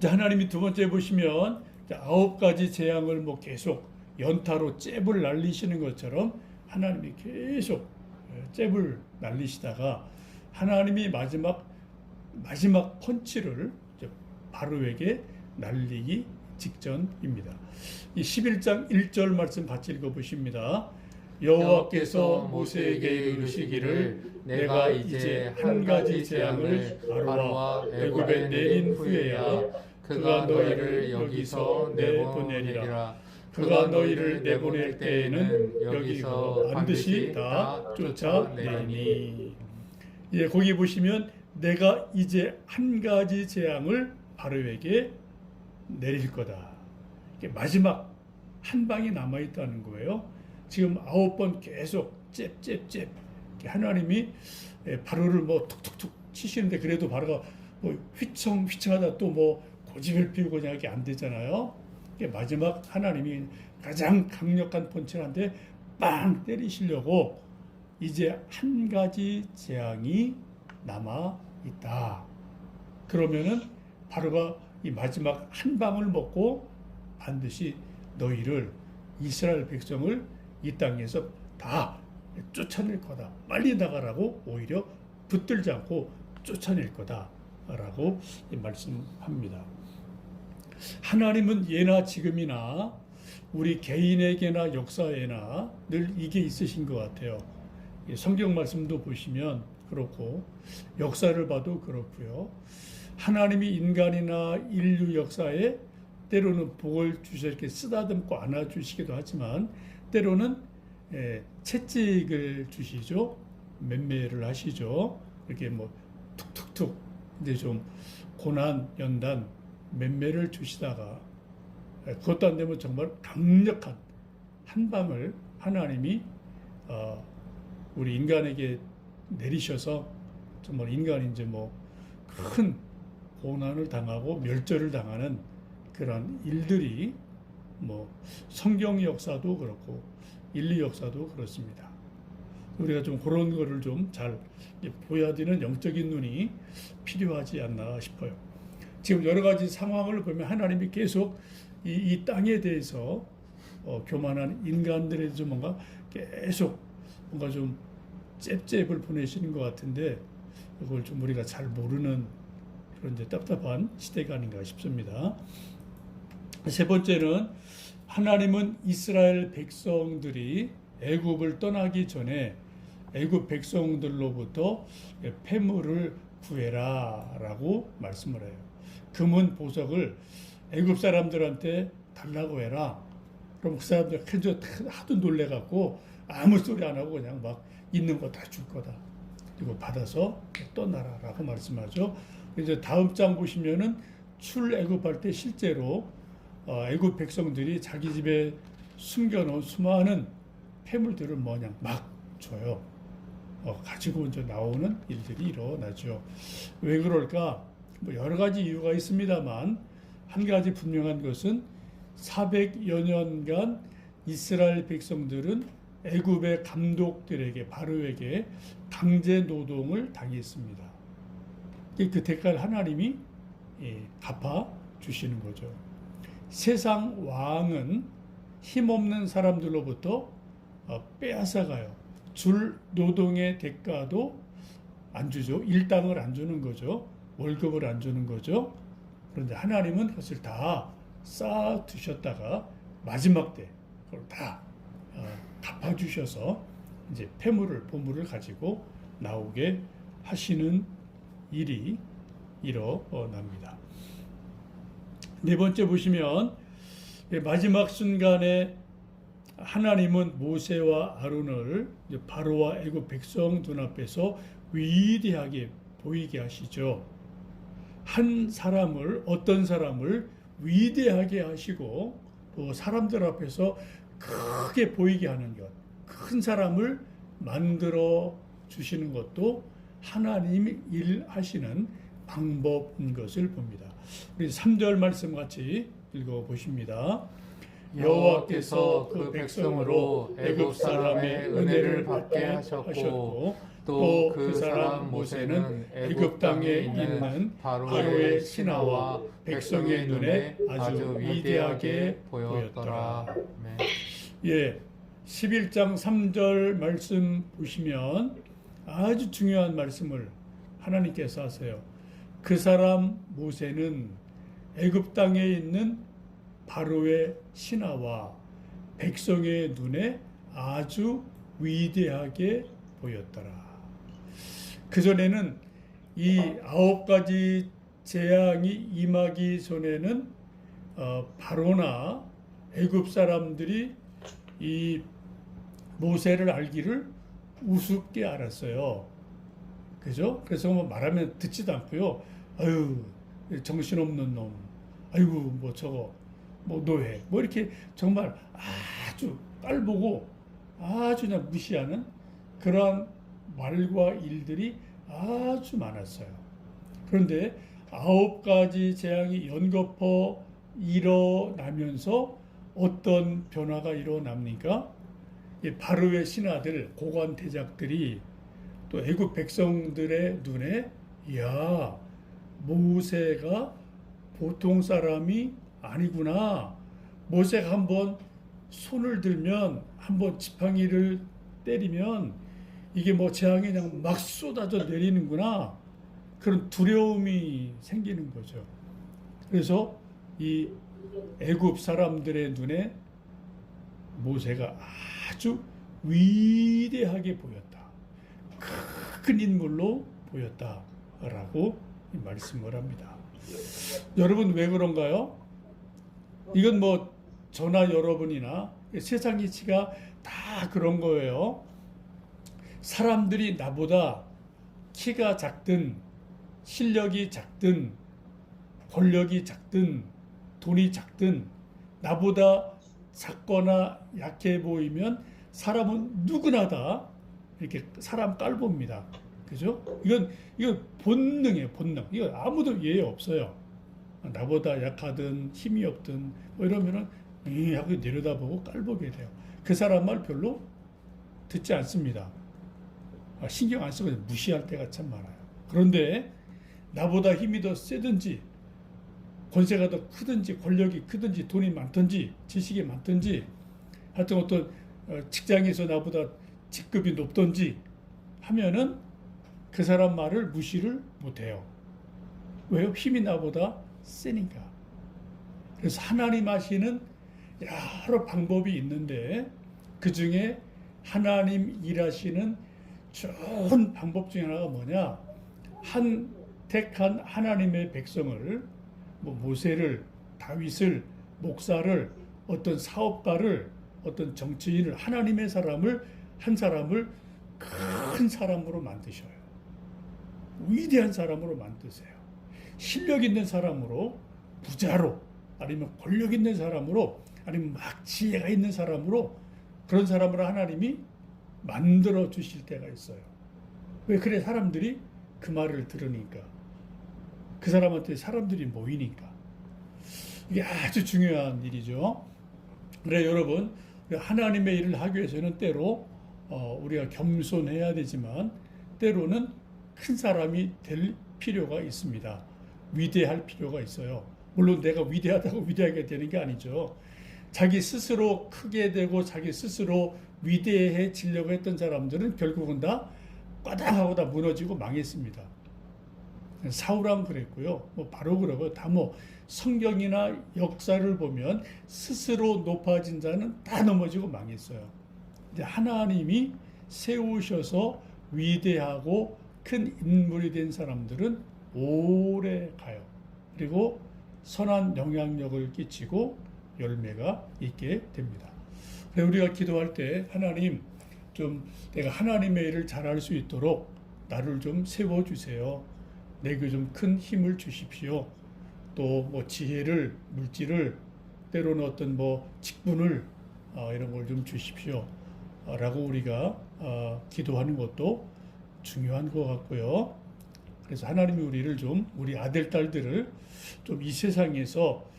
하나님이 두 번째 보시면 9가지 재앙을 뭐 계속 연타로 잽을 날리시는 것처럼 하나님이 계속 잽을 날리시다가 하나님이 마지막 펀치를 바로에게 날리기 직전입니다. 이 11장 1절 말씀 같이 읽어보십니다. 여호와께서 모세에게 이르시기를 내가 이제 한 가지 재앙을 바로와 애굽에 내린 후에야 그가 너희를 여기서 내보내리라. 그가 너희를 내보낼 때에는 여기서 반드시 다 쫓아내리니. 예, 거기 보시면 내가 이제 한 가지 재앙을 바로에게 내릴 거다. 마지막 한 방이 남아있다는 거예요. 지금 9번 계속 잽 하나님이 바로를 뭐 툭툭툭 치시는데 그래도 바로가 뭐 휘청휘청하다 또 뭐 고집을 피우고 그냥 이렇게 안 되잖아요. 마지막 하나님이 가장 강력한 펀치를 한데 빵 때리시려고 이제 한 가지 재앙이 남아 있다. 그러면은 바로가 이 마지막 한 방을 먹고 반드시 너희를 이스라엘 백성을 이 땅에서 다 쫓아낼 거다. 빨리 나가라고 오히려 붙들지 않고 쫓아낼 거다라고 말씀합니다. 하나님은 예나 지금이나 우리 개인에게나 역사에나 늘 이게 있으신 것 같아요. 성경 말씀도 보시면 그렇고 역사를 봐도 그렇고요. 하나님이 인간이나 인류 역사에 때로는 복을 주셔 이렇게 쓰다듬고 안아주시기도 하지만 때로는 채찍을 주시죠. 맴매를 하시죠. 이렇게 뭐 툭툭툭 이제 좀 고난 연단 맴매를 주시다가 그것도 안 되면 정말 강력한 한 방을 하나님이 우리 인간에게 내리셔서 정말 인간이 이제 뭐 큰 고난을 당하고 멸절을 당하는 그런 일들이 뭐 성경 역사도 그렇고 인류 역사도 그렇습니다. 우리가 좀 그런 거를 좀 잘 보여야 되는 영적인 눈이 필요하지 않나 싶어요. 지금 여러 가지 상황을 보면 하나님이 계속 이 땅에 대해서 교만한 인간들에 대해서 뭔가 계속 뭔가 좀 잽을 보내시는 것 같은데 그걸 좀 우리가 잘 모르는 그런 이제 답답한 시대가 아닌가 싶습니다. 세 번째는 하나님은 이스라엘 백성들이 애굽을 떠나기 전에 애굽 백성들로부터 폐물을 구해라라고 말씀을 해요. 금은 보석을 애굽 사람들한테 달라고 해라. 그럼 그 사람들 하도 놀래갖고 아무 소리 안 하고 그냥 막 있는 거 다 줄 거다. 그리고 받아서 떠나라라고 말씀하죠. 이제 다음 장 보시면은 출애굽할 때 실제로 애굽 백성들이 자기 집에 숨겨놓은 수많은 폐물들을 뭐냐 막 줘요. 가지고 이제 나오는 일들이 일어나죠. 왜 그럴까? 뭐 여러 가지 이유가 있습니다만 한 가지 분명한 것은 400여 년간 이스라엘 백성들은 애굽의 감독들에게 바로에게 강제 노동을 당했습니다. 그 대가를 하나님이 갚아 주시는 거죠. 세상 왕은 힘없는 사람들로부터 빼앗아가요. 줄 노동의 대가도 안 주죠. 일당을 안 주는 거죠. 월급을 안 주는 거죠. 그런데 하나님은 그것을 다 쌓아 두셨다가 마지막 때 그걸 다 갚아주셔서 이제 보물을 가지고 나오게 하시는 일이 일어납니다. 네 번째 보시면 마지막 순간에 하나님은 모세와 아론을 바로와 애굽 백성 눈앞에서 위대하게 보이게 하시죠. 한 사람을 어떤 사람을 위대하게 하시고 또 사람들 앞에서 크게 보이게 하는 것, 큰 사람을 만들어 주시는 것도 하나님이 일하시는 방법인 것을 봅니다. 우리 3절 말씀 같이 읽어보십니다. 여호와께서 그 백성으로 애굽 사람의 은혜를 받게 하셨고 또 그 사람 모세는 애굽 땅에 있는 바로의 신하와 백성의 눈에 아주 위대하게 보였더라. 예, 11장 3절 말씀 보시면 아주 중요한 말씀을 하나님께서 하세요. 그 사람 모세는 애굽 땅에 있는 바로의 신하와 백성의 눈에 아주 위대하게 보였더라. 그전에는 이 9가지 재앙이 임하기 전에는 바로나 애굽 사람들이 이 모세를 알기를 우습게 알았어요. 그죠? 그래서 뭐 말하면 듣지도 않고요. 아유, 정신없는 놈. 아이고, 뭐 저거, 뭐 노예. 뭐 이렇게 정말 아주 깔보고 아주 그냥 무시하는 그러한 말과 일들이 아주 많았어요. 그런데 9가지 재앙이 연거푸 일어나면서 어떤 변화가 일어납니까? 바로의 신하들, 고관 대작들이 또 애굽 백성들의 눈에 이야, 모세가 보통 사람이 아니구나. 모세가 한번 손을 들면, 한번 지팡이를 때리면 이게 뭐 재앙이 그냥 막 쏟아져 내리는구나. 그런 두려움이 생기는 거죠. 그래서 이 애굽 사람들의 눈에 모세가 아주 위대하게 보였다. 큰 인물로 보였다라고 말씀을 합니다. 여러분 왜 그런가요? 이건 뭐 저나 여러분이나 세상 이치가 다 그런 거예요. 사람들이 나보다 키가 작든 실력이 작든 권력이 작든 돈이 작든 나보다 작거나 약해 보이면 사람은 누구나 다 이렇게 사람 깔봅니다. 그죠? 이건 본능이에요, 본능. 이건 아무도 예외 없어요. 나보다 약하든 힘이 없든 뭐 이러면은 하고 내려다보고 깔보게 돼요. 그 사람 말 별로 듣지 않습니다. 신경 안 쓰고 무시할 때가 참 많아요. 그런데 나보다 힘이 더 세든지 권세가 더 크든지 권력이 크든지 돈이 많든지 지식이 많든지 하여튼 어떤 직장에서 나보다 직급이 높든지 하면은 그 사람 말을 무시를 못해요. 왜요? 힘이 나보다 세니까. 그래서 하나님 하시는 여러 방법이 있는데 그 중에 하나님 일하시는 좋은 방법 중에 하나가 뭐냐? 택한 하나님의 백성을, 뭐 모세를, 다윗을, 목사를, 어떤 사업가를, 어떤 정치인을, 하나님의 사람을, 한 사람을 큰 사람으로 만드셔요. 위대한 사람으로 만드세요. 실력 있는 사람으로, 부자로, 아니면 권력 있는 사람으로, 아니면 막 지혜가 있는 사람으로, 그런 사람으로 하나님이 만들어 주실 때가 있어요. 왜 그래? 사람들이 그 말을 들으니까. 그 사람한테 사람들이 모이니까. 이게 아주 중요한 일이죠. 그래 여러분, 하나님의 일을 하기 위해서는 때로 우리가 겸손해야 되지만 때로는 큰 사람이 될 필요가 있습니다. 위대할 필요가 있어요. 물론 내가 위대하다고 위대하게 되는 게 아니죠. 자기 스스로 크게 되고 자기 스스로 위대해지려고 했던 사람들은 결국은 다 꽈당하고 다 무너지고 망했습니다. 사울왕 그랬고요. 뭐 바로 그러고 다 뭐 성경이나 역사를 보면 스스로 높아진 자는 다 넘어지고 망했어요. 이제 하나님이 세우셔서 위대하고 큰 인물이 된 사람들은 오래 가요. 그리고 선한 영향력을 끼치고 열매가 있게 됩니다. 우리가 기도할 때 하나님 좀 내가 하나님의 일을 잘할 수 있도록 나를 좀 세워주세요. 내게 좀 큰 힘을 주십시오. 또 뭐 지혜를, 물질을, 때로는 어떤 뭐 직분을 이런 걸 좀 주십시오. 라고 우리가 기도하는 것도 중요한 것 같고요. 그래서 하나님이 우리를 좀, 우리 아들, 딸들을 좀 이 세상에서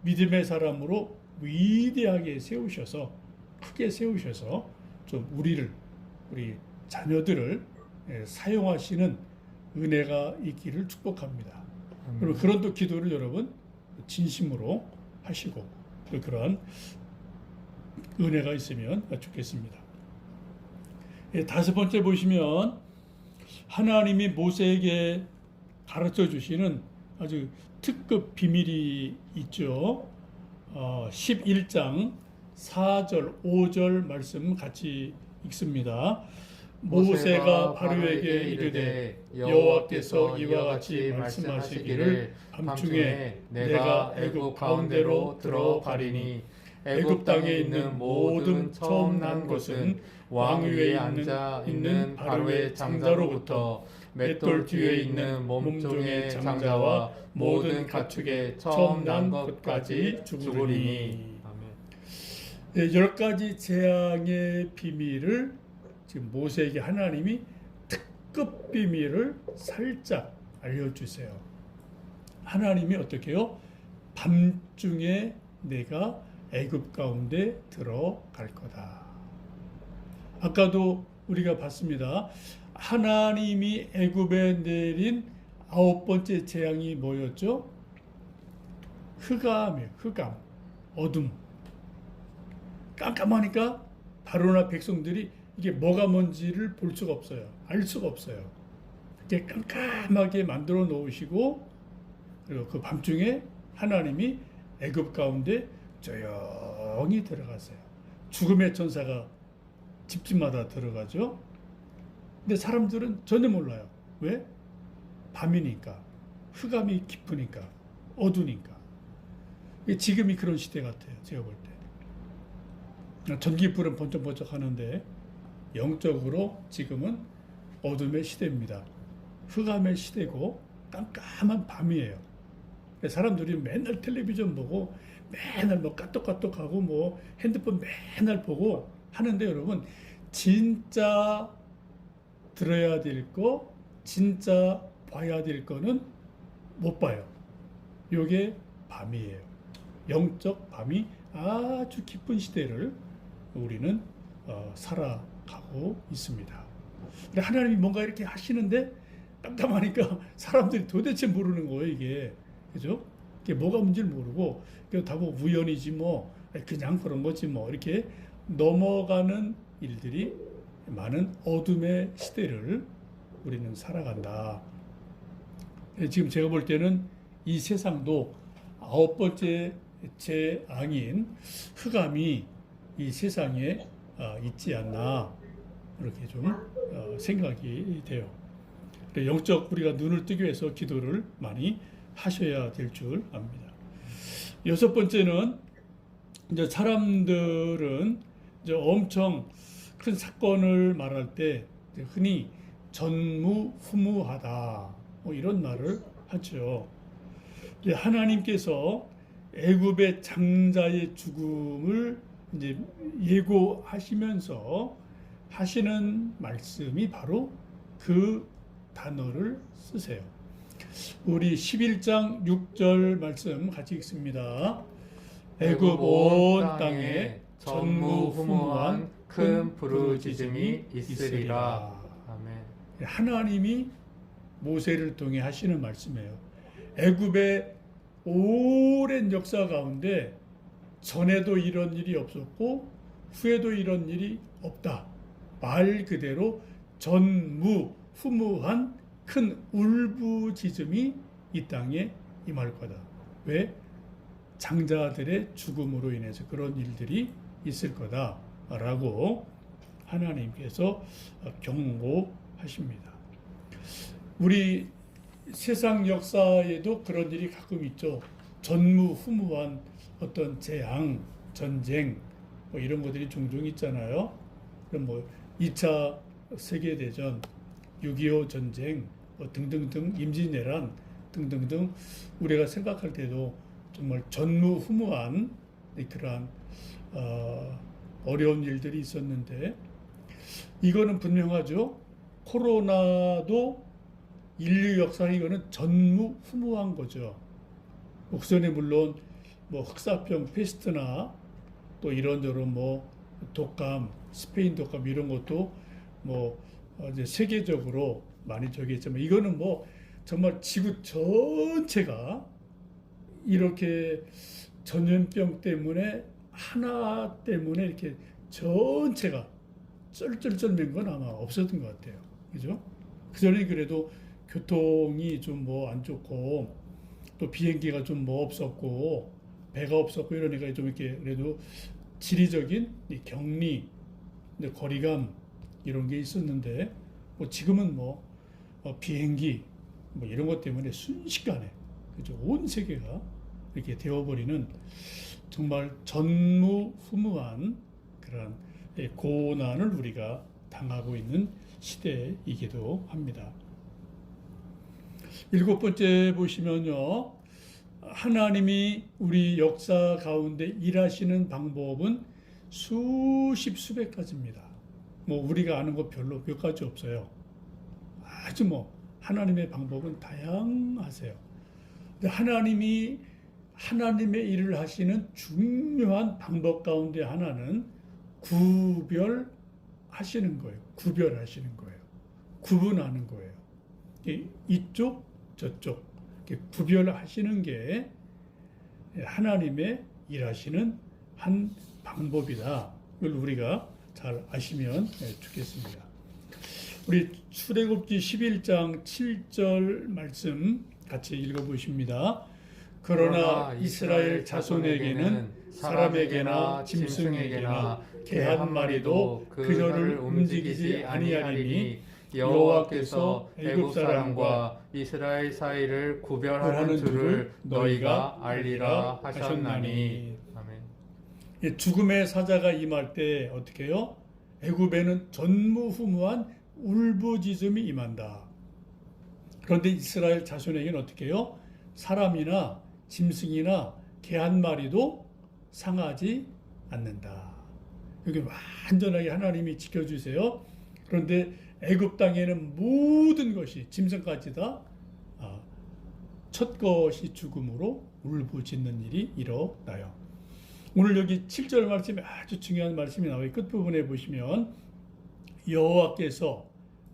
믿음의 사람으로 위대하게 세우셔서, 크게 세우셔서 좀 우리 자녀들을 사용하시는 은혜가 있기를 축복합니다. 그리고 그런 또 기도를 여러분 진심으로 하시고 그러한 은혜가 있으면 좋겠습니다. 다섯 번째 보시면 하나님이 모세에게 가르쳐 주시는 아주 특급 비밀이 있죠. 11장 4절 5절 말씀 같이 읽습니다. 모세가 바로에게 이르되 여호와께서 이와 같이 말씀하시기를 밤중에 내가 애굽 가운데로 들어가리니 애굽 땅에 있는 모든 처음 난 것은 왕 위에 앉아 있는 바로의 장자로부터 맷돌 뒤에 있는 몸종의 장자와 모든 가축의 처음 난 것까지 죽으리니. 10가지 재앙의 비밀을 지금 모세에게 하나님이 특급 비밀을 살짝 알려주세요. 하나님이 어떻게 해요? 밤중에 내가 애굽 가운데 들어갈 거다. 아까도 우리가 봤습니다. 하나님이 애굽에 내린 9번째 재앙이 뭐였죠? 흑암이에요. 흑암, 어둠. 깜깜하니까 바로나 백성들이 이게 뭐가 뭔지를 볼 수가 없어요. 알 수가 없어요. 이렇게 깜깜하게 만들어 놓으시고 그리고 그 밤중에 하나님이 애굽 가운데 조용히 들어가세요. 죽음의 천사가 집집마다 들어가죠. 근데 사람들은 전혀 몰라요. 왜? 밤이니까, 흑암이 깊으니까, 어두니까. 지금이 그런 시대 같아요. 제가 볼 때. 전기불은 번쩍번쩍 하는데 영적으로 지금은 어둠의 시대입니다. 흑암의 시대고 깜깜한 밤이에요. 사람들이 맨날 텔레비전 보고 맨날 뭐 까똑까똑하고 뭐 핸드폰 맨날 보고 하는데 여러분 진짜 들어야 될 거, 진짜 봐야 될 거는 못 봐요. 요게 밤이에요. 영적 밤이 아주 깊은 시대를 우리는 살아가고 있습니다. 근데 하나님이 뭔가 이렇게 하시는데 깜깜하니까 사람들이 도대체 모르는 거예요, 이게. 그죠? 이게 뭐가 문제를 모르고, 다 뭐 우연이지 뭐, 그냥 그런 거지 뭐, 이렇게 넘어가는 일들이 많은 어둠의 시대를 우리는 살아간다. 지금 제가 볼 때는 이 세상도 9번째 재앙인 흑암이 이 세상에 있지 않나 이렇게 좀 생각이 돼요. 영적 우리가 눈을 뜨기 위해서 기도를 많이 하셔야 될 줄 압니다. 여섯 번째는 이제 사람들은 이제 엄청 큰 사건을 말할 때 흔히 전무후무하다 뭐 이런 말을 하죠. 하나님께서 애굽의 장자의 죽음을 이제 예고하시면서 하시는 말씀이 바로 그 단어를 쓰세요. 우리 11장 6절 말씀 같이 읽습니다. 애굽 온 땅에 전무후무한 큰 부르짖음이 있으리라. 아멘. 하나님이 모세를 통해 하시는 말씀이에요. 애굽의 오랜 역사 가운데 전에도 이런 일이 없었고 후에도 이런 일이 없다. 말 그대로 전무후무한 큰 울부짖음이 이 땅에 임할 거다. 왜? 장자들의 죽음으로 인해서 그런 일들이 있을 거다라고 하나님께서 경고하십니다. 우리 세상 역사에도 그런 일이 가끔 있죠. 전무후무한 어떤 재앙, 전쟁 뭐 이런 것들이 종종 있잖아요. 그럼 뭐 2차 세계대전, 6.25 전쟁 뭐 등등등 임진왜란 등등등 우리가 생각할 때도 정말 전무후무한 그러한 어려운 일들이 있었는데 이거는 분명하죠. 코로나도 인류 역사에 이거는 전무후무한 거죠. 그전에 물론 뭐 흑사병 페스트나 또 이런저런 뭐 독감, 스페인 독감 이런 것도 뭐 이제 세계적으로 많이 저기 있지만 이거는 뭐 정말 지구 전체가 이렇게 전염병 때문에 하나 때문에 이렇게 전체가 쩔쩔쩔 맨 건 아마 없었던 것 같아요. 그죠? 그전에 그래도 교통이 좀 뭐 안 좋고 또 비행기가 좀 뭐 없었고 배가 없었고 이러니까 좀 이렇게 그래도 지리적인 이 격리, 거리감 이런 게 있었는데 뭐 지금은 뭐 비행기 뭐 이런 것 때문에 순식간에 그죠? 온 세계가 이렇게 되어버리는 정말 전무후무한 그런 고난을 우리가 당하고 있는 시대이기도 합니다. 7번째 보시면요. 하나님이 우리 역사 가운데 일하시는 방법은 수십 수백 가지입니다. 뭐 우리가 아는 거 별로 몇 가지 없어요. 아주 뭐 하나님의 방법은 다양하세요. 근데 하나님이 하나님의 일을 하시는 중요한 방법 가운데 하나는 구별하시는 거예요. 구별하시는 거예요. 구분하는 거예요. 이쪽 저쪽 구별하시는 게 하나님의 일하시는 한 방법이다. 이걸 우리가 잘 아시면 좋겠습니다. 우리 출애굽기 11장 7절 말씀 같이 읽어보십니다. 그러나 이스라엘 자손에게는 사람에게나 짐승에게나 개 한 마리도 그녀를 움직이지 아니하리니 여호와께서 애굽 사람과 이스라엘 사이를 구별하는 줄을 너희가 알리라 하셨나니. 아멘. 죽음의 사자가 임할 때 어떻게 해요? 애굽에는 전무후무한 울부짖음이 임한다. 그런데 이스라엘 자손에게는 어떻게 해요? 사람이나 짐승이나 개 한 마리도 상하지 않는다. 여기 완전하게 하나님이 지켜주세요. 그런데 애굽 땅에는 모든 것이 짐승까지 다 첫 것이 죽음으로 울부짖는 일이 일어나요. 오늘 여기 7절 말씀에 아주 중요한 말씀이 나와요. 끝부분에 보시면 여호와께서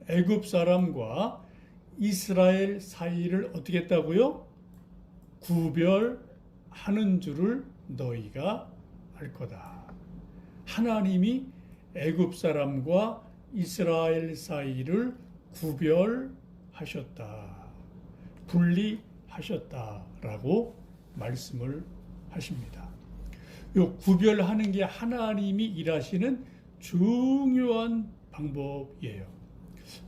애굽 사람과 이스라엘 사이를 어떻게 했다고요? 구별하는 줄을 너희가 알 거다. 하나님이 애굽 사람과 이스라엘 사이를 구별하셨다. 분리하셨다라고 말씀을 하십니다. 이 구별하는 게 하나님이 일하시는 중요한 방법이에요.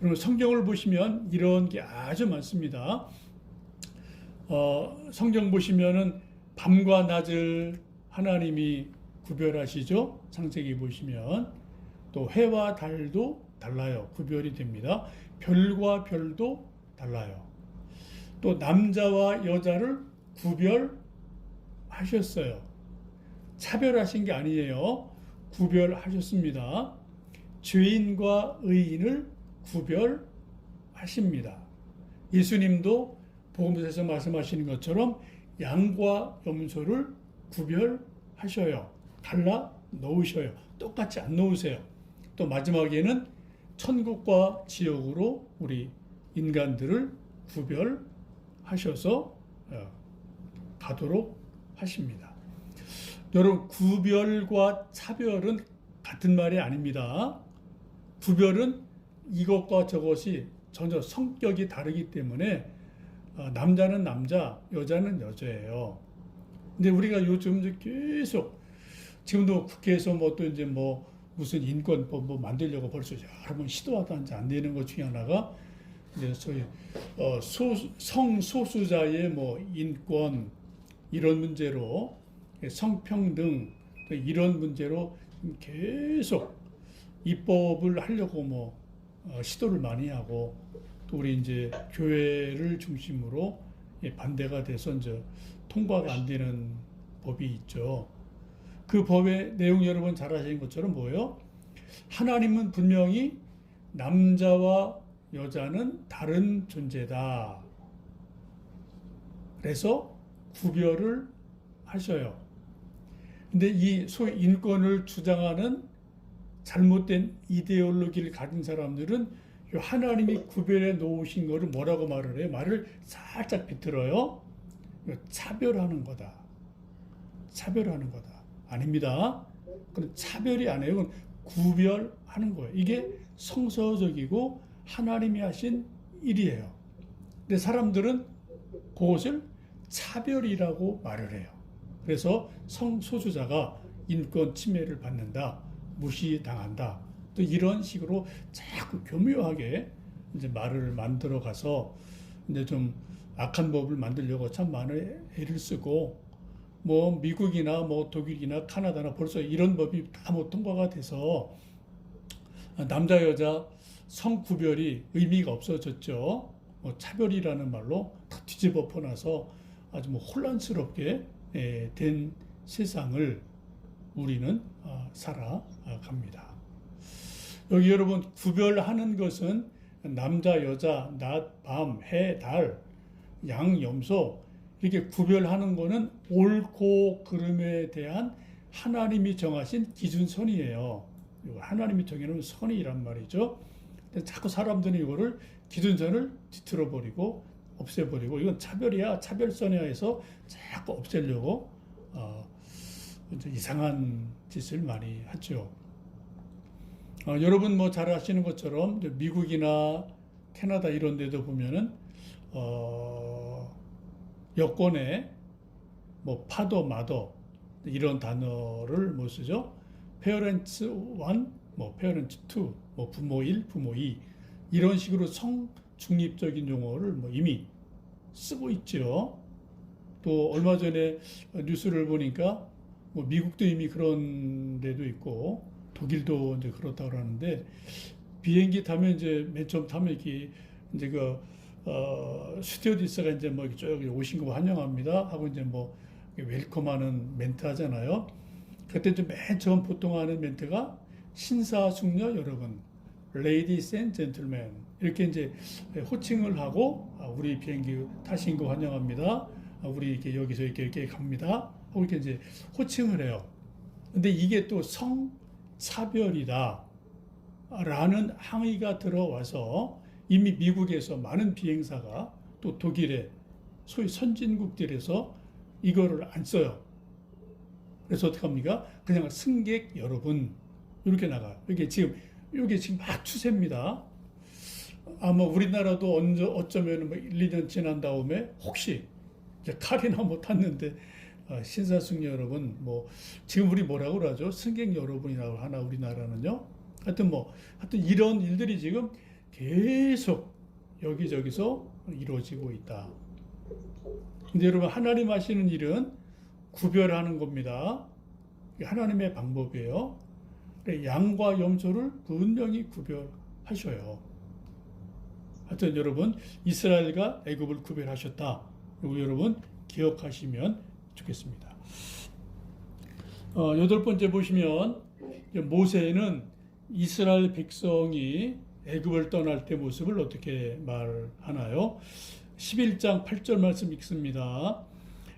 그리고 성경을 보시면 이런 게 아주 많습니다. 성경 보시면은 밤과 낮을 하나님이 구별하시죠. 창세기 보시면 또 해와 달도 달라요. 구별이 됩니다. 별과 별도 달라요. 또 남자와 여자를 구별하셨어요. 차별하신 게 아니에요. 구별하셨습니다. 죄인과 의인을 구별하십니다. 예수님도 복음서에서 말씀하시는 것처럼 양과 염소를 구별하셔요. 달라 놓으셔요. 똑같이 안 놓으세요. 또 마지막에는 천국과 지옥으로 우리 인간들을 구별하셔서 가도록 하십니다. 여러분, 구별과 차별은 같은 말이 아닙니다. 구별은 이것과 저것이 전혀 성격이 다르기 때문에 남자는 남자, 여자는 여자예요. 근데 우리가 요즘 계속 지금도 국회에서 뭐 또 이제 뭐 무슨 인권법 뭐 만들려고 벌써 여러 번 시도하다 이제 안 되는 것 중에 하나가 이제 소위 성소수자의 뭐 인권 이런 문제로 성평등 이런 문제로 계속 입법을 하려고 뭐 시도를 많이 하고 또 우리 이제 교회를 중심으로 반대가 돼서 이제 통과가 안 되는 법이 있죠. 그 법의 내용 여러분 잘 아시는 것처럼 뭐예요? 하나님은 분명히 남자와 여자는 다른 존재다. 그래서 구별을 하셔요. 근데 이 소위 인권을 주장하는 잘못된 이데올로기를 가진 사람들은 하나님이 구별해 놓으신 거를 뭐라고 말을 해요? 말을 살짝 비틀어요. 차별하는 거다. 차별하는 거다. 아닙니다. 그건 차별이 아니에요. 그건 구별하는 거예요. 이게 성서적이고 하나님이 하신 일이에요. 근데 사람들은 그것을 차별이라고 말을 해요. 그래서 성소수자가 인권 침해를 받는다, 무시당한다, 또 이런 식으로 자꾸 교묘하게 이제 말을 만들어 가서 이제 좀 악한 법을 만들려고 참 많은 애를 쓰고, 뭐 미국이나 뭐 독일이나 카나다나 벌써 이런 법이 다 뭐 통과가 돼서 남자 여자 성구별이 의미가 없어졌죠. 뭐 차별이라는 말로 다 뒤집어 퍼놔서 아주 뭐 혼란스럽게 된 세상을 우리는 살아갑니다. 여기 여러분 구별하는 것은 남자, 여자, 낮, 밤, 해, 달, 양, 염소 이렇게 구별하는 것은 옳고 그름에 대한 하나님이 정하신 기준선이에요. 하나님이 정해놓은 선이란 말이죠. 근데 자꾸 사람들이 이거를 기준선을 뒤틀어 버리고 없애버리고 이건 차별이야, 차별선이야 해서 자꾸 없애려고 이상한 짓을 많이 하죠. 여러분 뭐 잘 아시는 것처럼 미국이나 캐나다 이런 데도 보면은 여권에 뭐 파더, 마더 이런 단어를 뭐 쓰죠. 페어런츠 1, 뭐 페어런츠 2, 뭐 부모 1, 부모 2 이런 식으로 성 중립적인 용어를 뭐 이미 쓰고 있죠. 또 얼마 전에 뉴스를 보니까 뭐 미국도 이미 그런 데도 있고 독일도 이제 그렇다고 하는데 비행기 타면 이제 맨 처음 타면 이제 스튜어디스가 이제 뭐 쭉 오신 거 환영합니다 하고 이제 뭐 웰컴하는 멘트 하잖아요. 그때 이제 맨 처음 보통 하는 멘트가 신사숙녀 여러분, Ladies and Gentlemen 이렇게 이제 호칭을 하고 우리 비행기 타신 거 환영합니다. 우리 이렇게 여기서 이렇게 갑니다. 하고 이렇게 이제 호칭을 해요. 근데 이게 또 성차별이다 라는 항의가 들어와서 이미 미국에서 많은 비행사가 또 독일의 소위 선진국들에서 이거를 안 써요. 그래서 어떻게 합니까? 그냥 승객 여러분 이렇게 나가요. 이게 지금 막 추세입니다. 아마 우리나라도 어쩌면 뭐 1, 2년 지난 다음에 혹시 이제 칼이나 못 탔는데 신사숙녀 여러분 뭐 지금 우리 뭐라고 그러죠? 승객 여러분이라고 하나 우리나라는요. 하여튼 이런 일들이 지금 계속 여기저기서 이루어지고 있다. 근데 여러분 하나님 하시는 일은 구별하는 겁니다. 하나님의 방법이에요. 양과 염소를 분명히 구별하셔요. 하여튼 여러분 이스라엘과 애굽을 구별하셨다. 그리고 여러분 기억하시면 좋겠습니다. 8번째 보시면 모세는 이스라엘 백성이 애굽을 떠날 때 모습을 어떻게 말하나요? 11장 8절 말씀 읽습니다.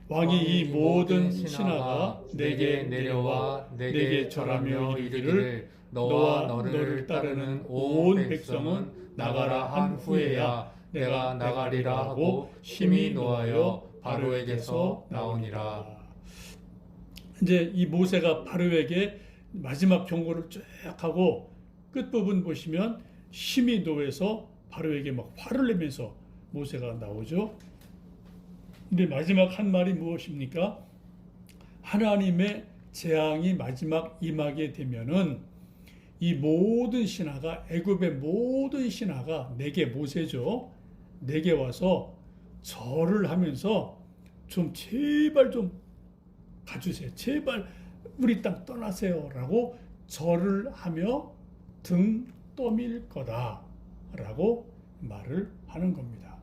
왕이 이 모든 신하가 내게 내려와 내게 절하며 이르기를 너와 너를 따르는 온 백성은 나가라 한 후에야 내가 나가리라 하고 심히 노하여 바로에게서 나오니라. 이제 이 모세가 바로에게 마지막 경고를 쭉 하고 끝부분 보시면 심히 노해서 바로에게 막 화를 내면서 모세가 나오죠. 근데 마지막 한 말이 무엇입니까? 하나님의 재앙이 마지막 임하게 되면은 이 모든 신하가 애굽의 모든 신하가 내게 모세죠. 내게 와서 절을 하면서 좀 제발 좀 가주세요. 제발 우리 땅 떠나세요라고 절을 하며 등 떠밀 거다라고 말을 하는 겁니다.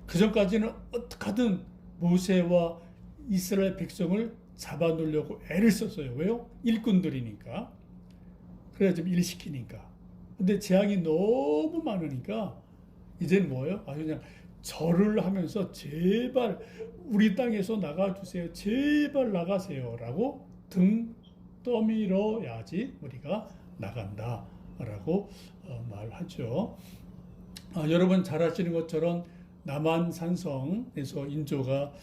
그 전까지는 어떻게 하든 모세와 이스라엘 백성을 잡아놓으려고 애를 썼어요. 왜요? 일꾼들이니까. 그래야 좀 일 시키니까. 근데 재앙이 너무 많으니까 이제는 뭐예요? 그냥 절을 하면서 제발 우리 땅에서 나가주세요. 제발 나가세요. 라고 등 떠밀어야지 우리가 나간다. 라고 말하죠. 여러분 잘 아시는 것처럼 남한산성에서 인조가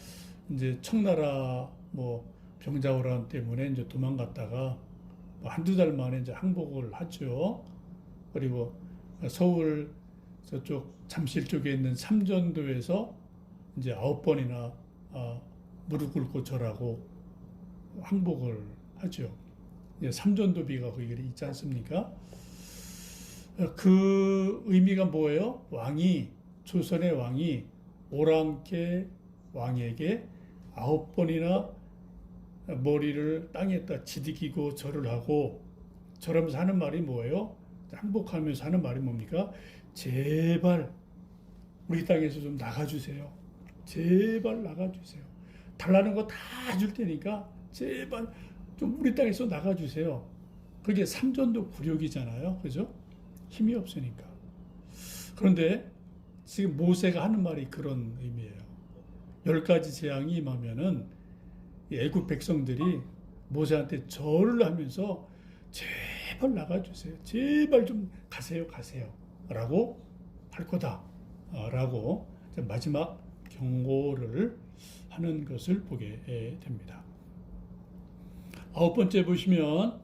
이제 청나라 뭐 병자호란 때문에 이제 도망갔다가 뭐 한두 달 만에 이제 항복을 하죠. 그리고 서울 저쪽 잠실 쪽에 있는 삼전도에서 이제 9번이나 무릎 꿇고 절하고 항복을 하죠. 삼전도비가 거기 있지 않습니까? 그 의미가 뭐예요? 조선의 왕이 오랑캐 왕에게 9번이나 머리를 땅에다 지디기고 절을 하고, 절하면서 하는 말이 뭐예요? 항복하면서 하는 말이 뭡니까? 제발 우리 땅에서 좀 나가주세요. 제발 나가주세요. 달라는 거 다 줄 테니까 제발 좀 우리 땅에서 나가주세요. 그게 삼전도 굴욕이잖아요. 그죠? 힘이 없으니까. 그런데 지금 모세가 하는 말이 그런 의미예요. 10가지 재앙이 임하면은 애굽 백성들이 모세한테 절을 하면서 제발 나가주세요. 제발 좀 가세요. 라고 할 거다. 라고 마지막 경고를 하는 것을 보게 됩니다. 9번째 보시면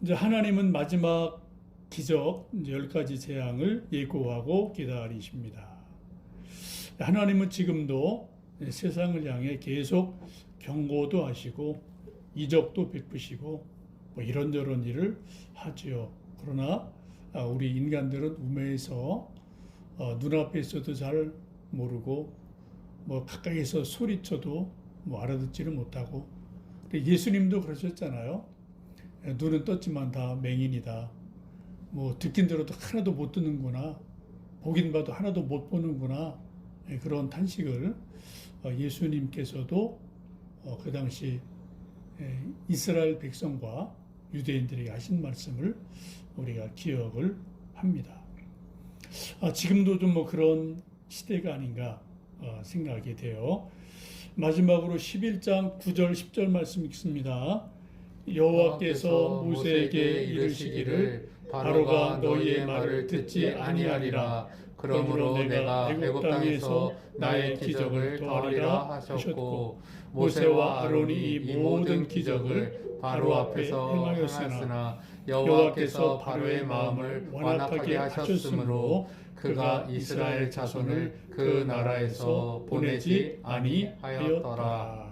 이제 하나님은 마지막 기적 10가지 재앙을 예고하고 기다리십니다. 하나님은 지금도 세상을 향해 계속 경고도 하시고 이적도 베푸시고 뭐 이런저런 일을 하지요. 그러나 우리 인간들은 우매해서 눈앞에 있어도 잘 모르고 뭐 가까이서 소리쳐도 뭐 알아듣지를 못하고, 예수님도 그러셨잖아요. 눈은 떴지만 다 맹인이다. 뭐 듣긴 들어도 하나도 못 듣는구나. 보긴 봐도 하나도 못 보는구나. 그런 탄식을 예수님께서도 그 당시 이스라엘 백성과 유대인들에게 하신 말씀을 우리가 기억을 합니다. 지금도 좀 뭐 그런 시대가 아닌가 생각하게 돼요. 마지막으로 11장 9절 10절 말씀 읽습니다. 여호와께서 모세에게 이르시기를 바로가 너희의 말을 듣지 아니하리라. 그러므로 내가 애굽 땅에서 나의 기적을 더하리라 하셨고, 모세와 아론이 이 모든 기적을 바로 앞에서 행하였으나 여호와께서 바로의 마음을 완악하게 하셨으므로 그가 이스라엘 자손을 그 나라에서 보내지 아니하였더라.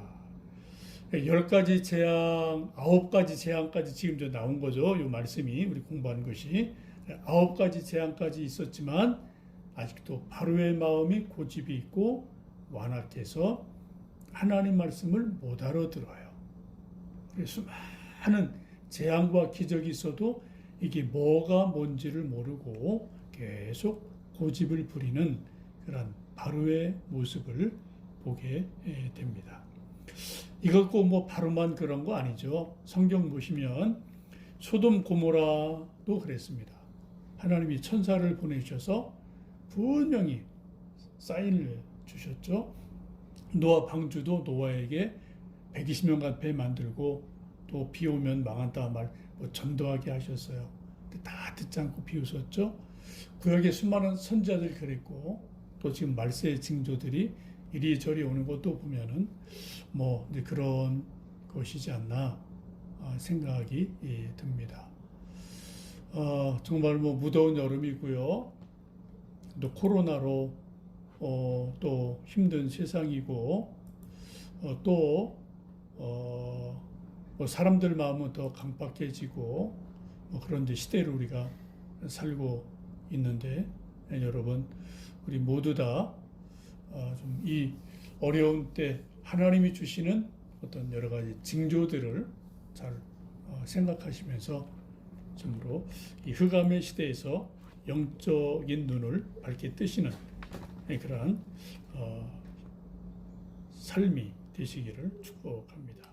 10가지 재앙, 9가지 재앙까지 지금 저 나온 거죠. 이 말씀이 우리 공부한 것이 9가지 재앙까지 있었지만 아직도 바로의 마음이 고집이 있고 완악해서 하나님 말씀을 못 알아들어요. 그래서 많은 재앙과 기적이 있어도 이게 뭐가 뭔지를 모르고 계속 고집을 부리는 그런 바로의 모습을 보게 됩니다. 이것 꼭 뭐 바로만 그런 거 아니죠. 성경 보시면 소돔 고모라도 그랬습니다. 하나님이 천사를 보내주셔서 분명히 사인을 주셨죠. 노아 방주도 노아에게 120년간 배 만들고 또 비 오면 망한다 말 뭐 전도하게 하셨어요. 다 듣지 않고 비웃었죠. 구약의 수많은 선지자들이 그랬고, 또 지금 말세의 징조들이 이리저리 오는 것도 보면은 뭐 이제 그런 것이지 않나 생각이 듭니다. 정말 뭐 무더운 여름이고요. 또 코로나로 또 힘든 세상이고, 뭐 사람들 마음은 더 강박해지고 뭐 그런 시대를 우리가 살고 있는데, 여러분 우리 모두 다 좀 이 어려운 때 하나님이 주시는 어떤 여러 가지 징조들을 잘 생각하시면서 참으로 이 흑암의 시대에서 영적인 눈을 밝게 뜨시는 그러한 삶이 되시기를 축복합니다.